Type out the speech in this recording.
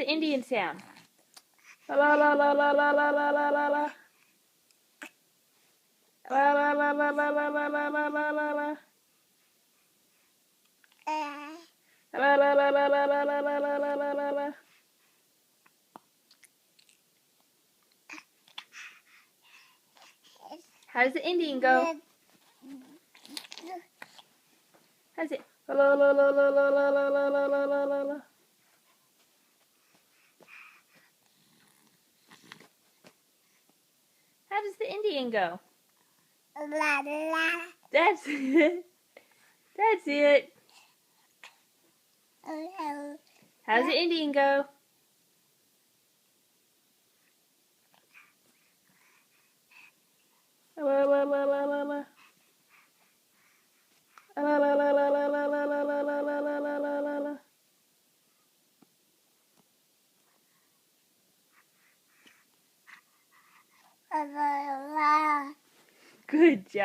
the Indian sound? La la la la la la la la la la la. La la la la la la la la la la la la. La la la la la la la la la la la la la. How does the Indian go? How's it? La la la la la la la la la la la la la. How does the Indian go? That's it. That's it. How's the Indian go? La la la la la la. La la la la la la la la la la la la la la la. Good job.